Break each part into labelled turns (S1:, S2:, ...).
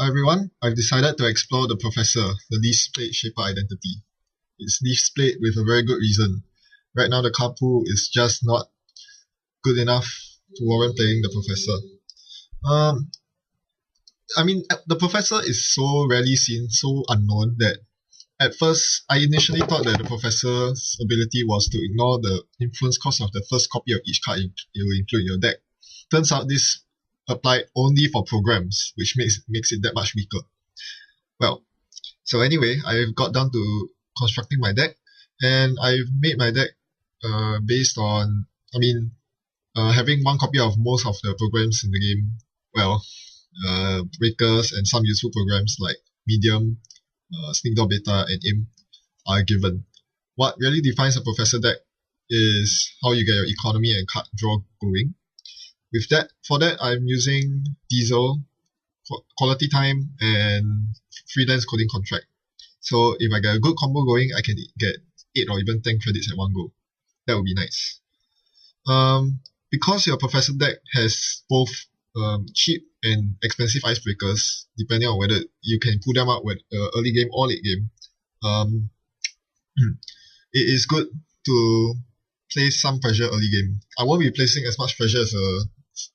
S1: everyone, I've decided to explore the Professor, the least played Shaper identity. It's least played with a very good reason. Right now the card pool is just not good enough to warrant playing the Professor. The Professor is so rarely seen, so unknown that at first I initially thought that the Professor's ability was to ignore the influence cost of the first copy of each card you include in your deck. Turns out this applied only for programs, which makes it that much weaker. Well, so anyway, I've got down to constructing my deck, and I've made my deck based on, having one copy of most of the programs in the game. Well, breakers and some useful programs like Medium, Sneakdoor Beta, and Imp are given. What really defines a Professor deck is how you get your economy and card draw going. For that, I'm using Diesel, Quality Time, and Freelance Coding Contract. So if I get a good combo going, I can get 8 or even 10 credits at one go. That would be nice. Because your Professor deck has both cheap and expensive icebreakers, depending on whether you can pull them out with early game or late game, it is good to place some pressure early game. I won't be placing as much pressure as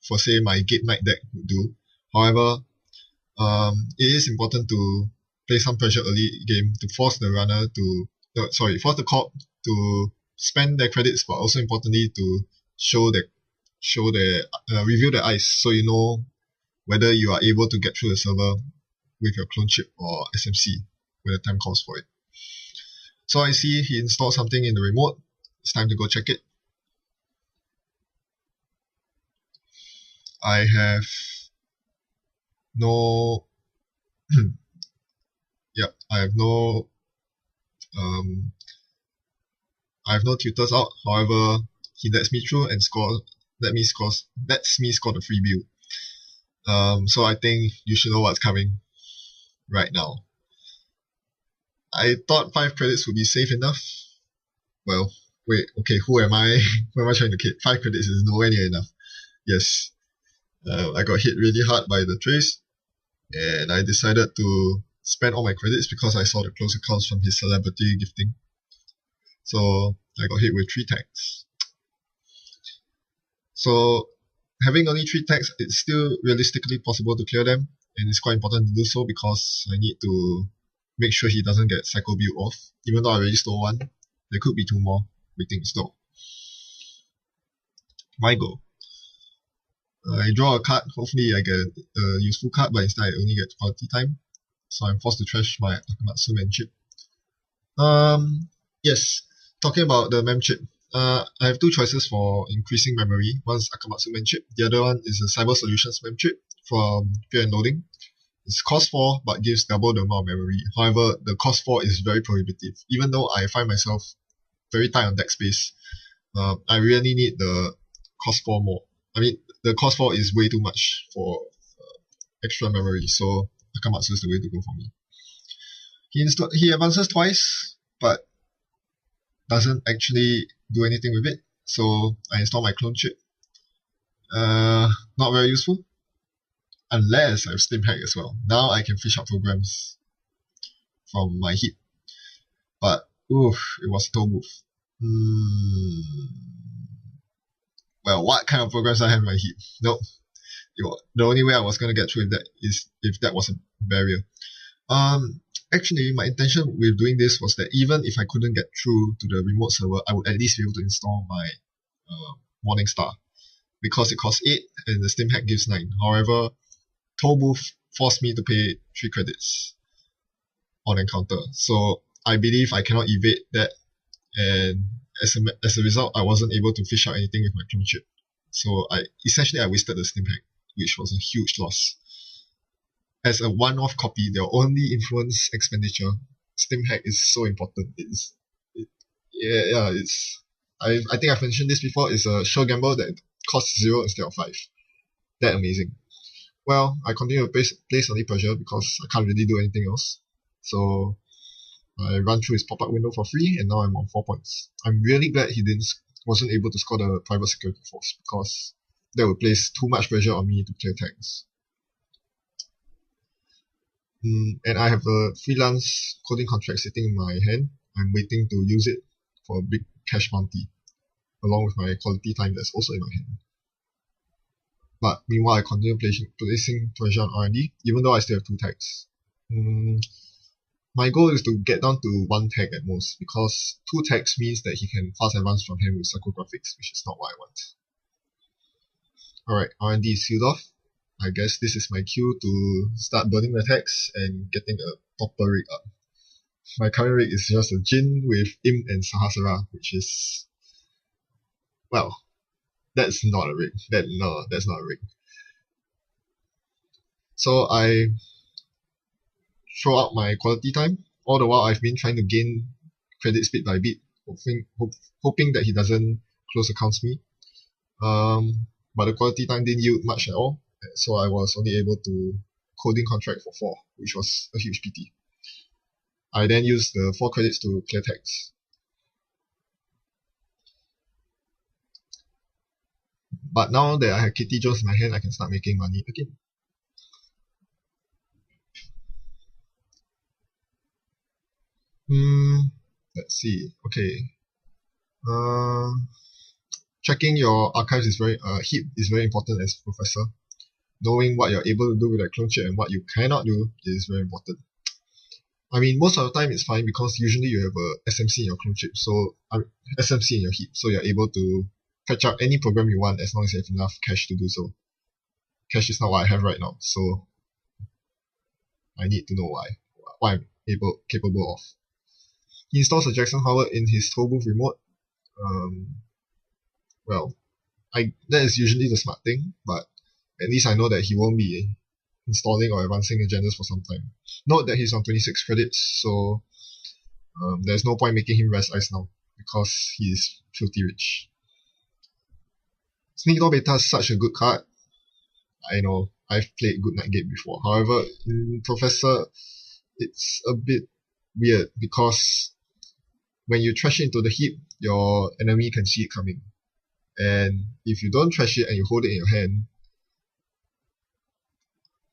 S1: for say my Gabe Knight deck would do. However, it is important to place some pressure early game to force the runner force the corp to spend their credits, but also importantly to reveal the ice, so you know whether you are able to get through the server with your clone chip or SMC when the time calls for it. So I see he installed something in the remote. It's time to go check it. I have no I have no tutors out. However, he lets me through and lets me score the free build. So I think you should know what's coming right now. I thought 5 credits would be safe enough. Well, wait, okay, who am I? Who am I trying to kid? 5 credits is nowhere near enough. Yes. I got hit really hard by the trace, and I decided to spend all my credits because I saw the close accounts from his celebrity gifting. So I got hit with 3 tags. So having only 3 tags, it's still realistically possible to clear them, and it's quite important to do so because I need to make sure he doesn't get cycle build off. Even though I already stole 1, there could be 2 more waiting to store. My go. I draw a card. Hopefully I get a useful card, but instead I only get quality time. So I'm forced to trash my Akamatsu mem chip. Yes, talking about the mem chip. I have 2 choices for increasing memory. One's Akamatsu mem chip. The other one is a Cyber Solutions mem chip from Fear and Loading. It's cost 4 but gives double the amount of memory. However, the cost 4 is very prohibitive. Even though I find myself very tight on deck space, I really need the cost 4 more. The cost 4 is way too much for extra memory, so Akamatsu is the way to go for me. He advances twice, but doesn't actually do anything with it, so I install my clone chip. Not very useful, unless I have Stimhack as well. Now I can fish out programs from my heap, but it was toe booth. Well, what kind of programs I have in my heap? Nope. The only way I was going to get through that is if that was a barrier. Actually, my intention with doing this was that even if I couldn't get through to the remote server, I would at least be able to install my Morning Star, because it costs 8 and the Stimhack gives 9. However, Toll Booth forced me to pay 3 credits on encounter, so I believe I cannot evade that, and as a result, I wasn't able to fish out anything with my clone chip. So I wasted the Stimhack, which was a huge loss. As a one-off copy, their only influence expenditure, Stimhack is so important. I think I've mentioned this before. It's a sure gamble that costs 0 instead of 5. That amazing. Well, I continue to place only pressure because I can't really do anything else. So I run through his pop-up window for free, and now I'm on 4 points. I'm really glad he wasn't able to score the private security force, because that would place too much pressure on me to clear tags. And I have a freelance coding contract sitting in my hand. I'm waiting to use it for a big cash bounty, along with my quality time that's also in my hand. But meanwhile, I continue placing pressure on R&D, even though I still have 2 tags. My goal is to get down to 1 tag at most, because 2 tags means that he can fast advance from hand with psychographics, which is not what I want. Alright, R&D is sealed off. I guess this is my cue to start burning the tags and getting a proper rig up. My current rig is just a Djinn with imp and Sahasrara, which is... well, that's not a rig. That's not a rig. So I throw out my quality time. All the while I've been trying to gain credit speed by bit, hoping that he doesn't close accounts me. But the quality time didn't yield much at all, so I was only able to coding contract for 4, which was a huge pity. I then used the 4 credits to clear tags. But now that I have Kati Jones in my hand, I can start making money again. Let's see. Okay. Checking your archives is heap is very important as a professor. Knowing what you're able to do with that clone chip and what you cannot do is very important. I mean, most of the time it's fine because usually you have a SMC in your clone chip, so SMC in your heap, so you're able to fetch out any program you want as long as you have enough cache to do so. Cache is not what I have right now, so I need to know what I'm capable of. He installs a Jackson Howard in his toll booth remote. Well, that is usually the smart thing, but at least I know that he won't be installing or advancing agendas for some time. Note that he's on 26 credits, so there's no point making him rest ice now, because he is filthy rich. Sneak Door Beta is such a good card. I know, I've played Good Night Gabe before. However, in Professor, it's a bit weird, because when you trash it into the heap, your enemy can see it coming. And if you don't trash it and you hold it in your hand,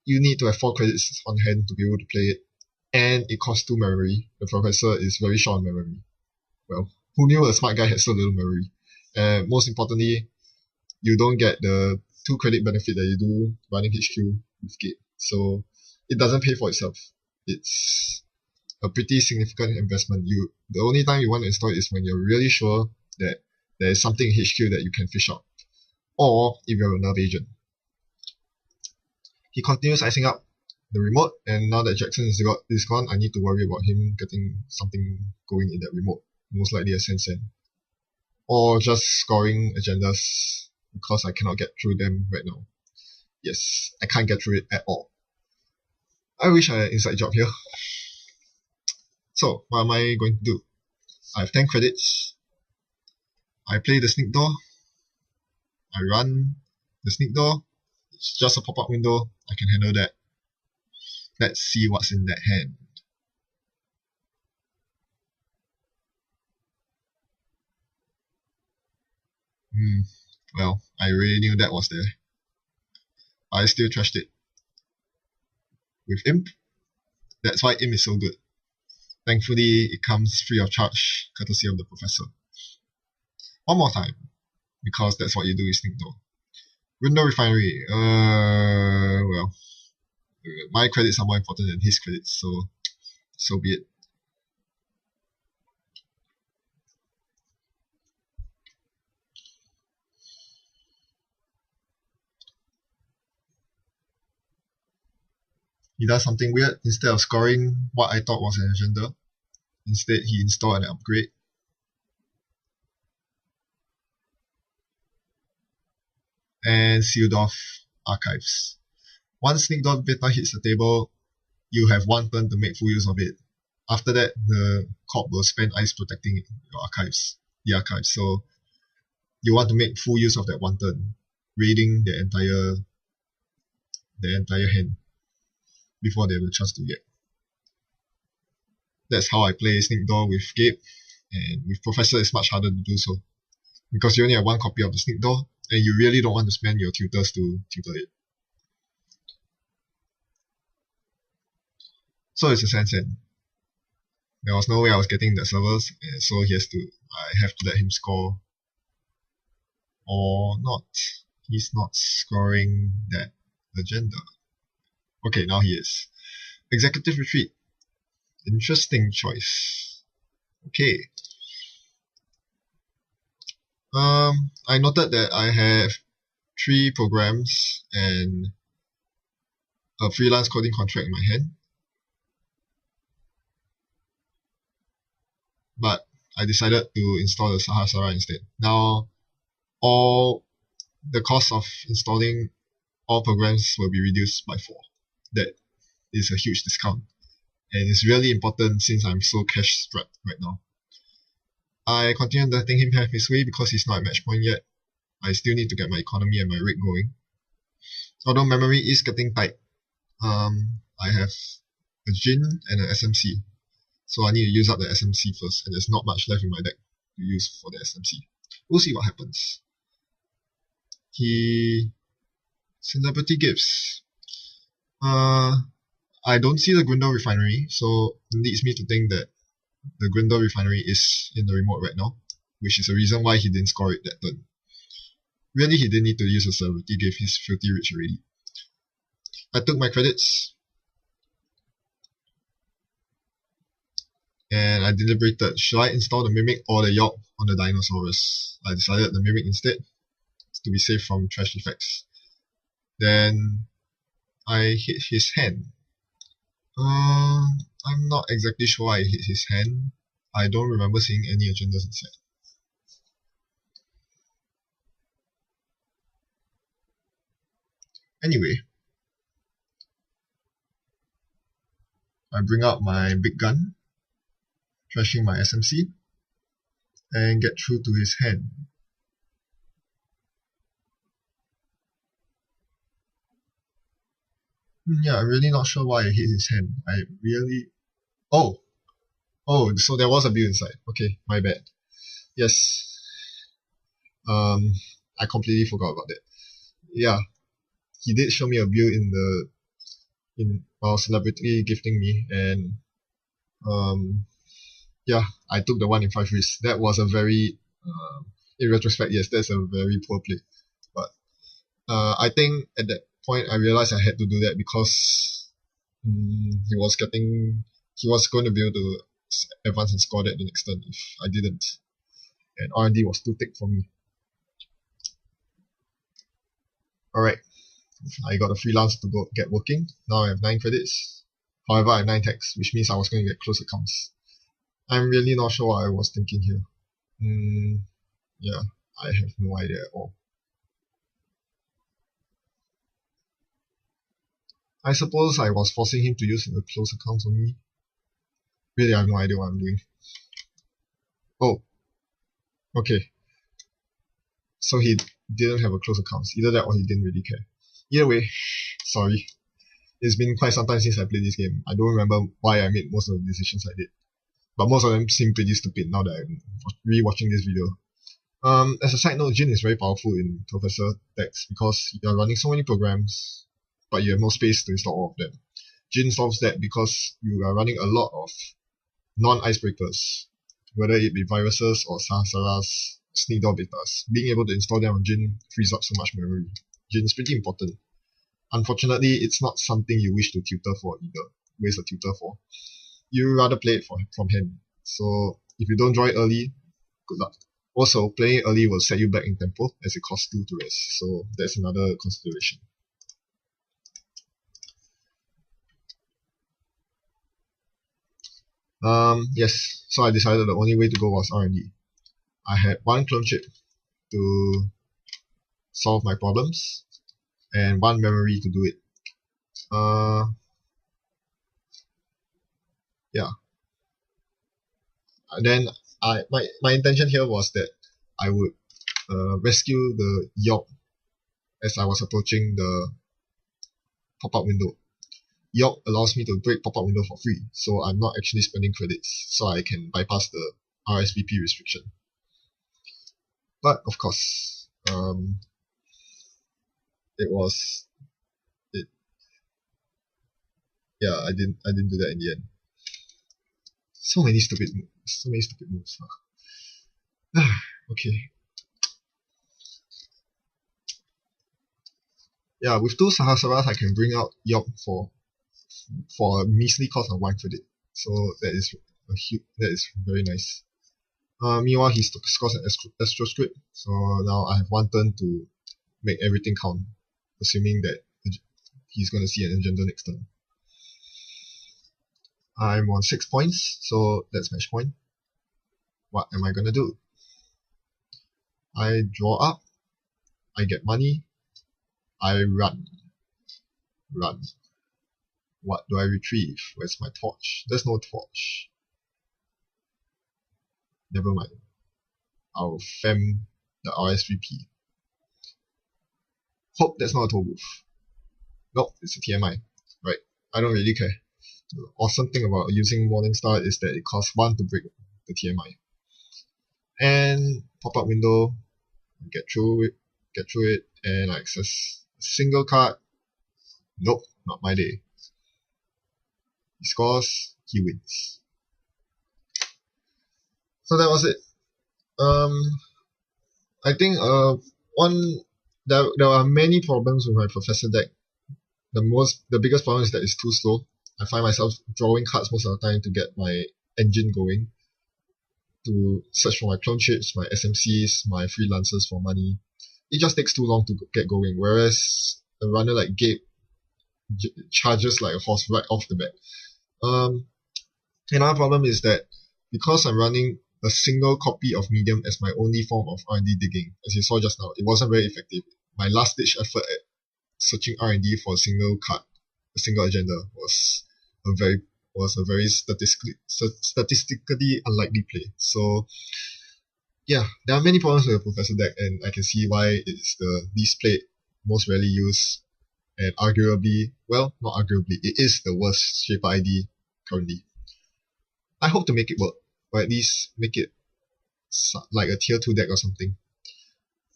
S1: you need to have 4 credits on hand to be able to play it. And it costs 2 memory. The Professor is very short on memory. Well, who knew a smart guy had so little memory? And most importantly, you don't get the 2 credit benefit that you do running HQ with Gabe. So it doesn't pay for itself. It's a pretty significant investment. The only time you want to install it is when you're really sure that there is something in HQ that you can fish out. Or if you're a nerve agent. He continues icing up the remote, and now that Jackson is gone, I need to worry about him getting something going in that remote. Most likely a Sensen. Or just scoring agendas because I cannot get through them right now. Yes, I can't get through it at all. I wish I had an inside job here. So, what am I going to do? I have 10 credits. I play the sneak door. I run the sneak door. It's just a pop-up window. I can handle that. Let's see what's in that hand. Well, I already knew that was there. I still trashed it. With Imp. That's why Imp is so good. Thankfully, it comes free of charge, courtesy of the Professor. One more time, because that's what you do with Sneak Door. Window Refinery. Well, my credits are more important than his credits, so be it. He does something weird. Instead of scoring what I thought was an agenda, instead he installed an upgrade. And sealed off archives. Once Sneak Door Beta hits the table, you have 1 turn to make full use of it. After that, the corp will spend ice protecting your archives, the archives. So you want to make full use of that 1 turn, raiding the entire hand before they have a chance to react. That's how I play Sneak Door with Gabe, and with Professor it's much harder to do so, because you only have 1 copy of the Sneak Door, and you really don't want to spend your tutors to tutor it. So it's a sense that there was no way I was getting the servers, and so I have to let him score or not. He's not scoring that agenda. Okay, now he is. Executive retreat. Interesting choice. Okay. I noted that I have 3 programs and a freelance coding contract in my hand. But I decided to install the Sahasrara instead. Now, all the cost of installing all programs will be reduced by 4. That is a huge discount. And it's really important since I'm so cash strapped right now. I continue letting him have his way because he's not at match point yet. I still need to get my economy and my rig going. Although memory is getting tight. I have a Djinn and an SMC. So I need to use up the SMC first, and there's not much left in my deck to use for the SMC. We'll see what happens. Celebrity Gifts. I don't see the Grindel refinery, so it leads me to think that the Grindel refinery is in the remote right now, which is a reason why he didn't score it that turn. Really, he didn't need to use a celebrity gift, he's filthy rich already. I took my credits, and I deliberated, should I install the Mimic or the York on the Dinosaurus? I decided the Mimic instead, to be safe from trash effects. Then I hit his hand. I'm not exactly sure why I hit his hand. I don't remember seeing any agendas inside. Anyway, I bring out my big gun, trashing my SMC, and get through to his hand. Yeah, I'm really not sure why I hit his hand. Oh, so there was a build inside. Okay, my bad. Yes. I completely forgot about that. Yeah, he did show me a build while celebrity gifting me, and yeah, I took the 1 in 5 risk. That was a very, in retrospect, yes, that's a very poor play. But I think at that point I realized I had to do that because he was going to be able to advance and score that the next turn if I didn't. And R&D was too thick for me. Alright, I got a freelance to go get working. Now I have 9 credits. However, I have 9 tags, which means I was going to get close accounts. I'm really not sure what I was thinking here. Yeah, I have no idea at all. I suppose I was forcing him to use the close accounts on me. Really, I have no idea what I'm doing. Oh, okay. So he didn't have a close accounts. Either that or he didn't really care. Either way, sorry. It's been quite some time since I played this game. I don't remember why I made most of the decisions I did. But most of them seem pretty stupid now that I'm re-watching this video. As a side note, Djinn is very powerful in Professor decks because you're running so many programs, but you have no space to install all of them. Djinn solves that because you are running a lot of non-icebreakers, whether it be viruses or Sahasraras, sneak door betas. Being able to install them on Djinn frees up so much memory. Djinn is pretty important. Unfortunately, it's not something you wish to tutor for either. Waste a tutor for. You rather play it from hand. So if you don't draw it early, good luck. Also, playing it early will set you back in tempo as it costs 2 to rest. So that's another consideration. Yes, so I decided the only way to go was R&D. I had 1 clone chip to solve my problems and 1 memory to do it. Yeah. And then my intention here was that I would rescue the York as I was approaching the pop-up window. York allows me to break pop-up window for free, so I'm not actually spending credits, so I can bypass the RSVP restriction. But of course, yeah, I didn't do that in the end. So many stupid moves. Okay. Yeah, with two Sahasraras I can bring out York for a measly cost of 1 credit. So that is very nice. Meanwhile, he scores an Astro Script, so now I have 1 turn to make everything count, assuming that he's going to see an agenda next turn. I'm on 6 points, so that's match point. What am I going to do? I draw up, I get money, I run. What do I retrieve? Where's my torch? There's no torch. Never mind. I'll fem the RS3P. Hope that's not a toll booth. Nope, it's a TMI. Right, I don't really care. The awesome thing about using Morningstar is that it costs 1 to break the TMI. And pop-up window, get through it, and I access a single card. Nope, not my day. He scores, he wins. So that was it. I think there are many problems with my Professor deck. The biggest problem is that it's too slow. I find myself drawing cards most of the time to get my engine going, to search for my clone chips, my SMCs, my freelancers for money. It just takes too long to get going, whereas a runner like Gabe charges like a horse right off the bat. Another problem is that because I'm running a single copy of Medium as my only form of R&D digging, as you saw just now, it wasn't very effective. My last ditch effort at searching R&D for a single card, a single agenda, was a very statistically unlikely play. So yeah, there are many problems with the Professor deck, and I can see why it's the least played, most rarely used, and arguably, well, not arguably, it is the worst Shaper ID currently. I hope to make it work, or at least make it like a tier 2 deck or something.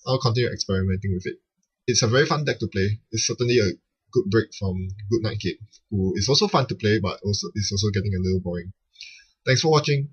S1: I'll continue experimenting with it. It's a very fun deck to play. It's certainly a good break from Goodnight Gabe, who is also fun to play, but is also getting a little boring. Thanks for watching.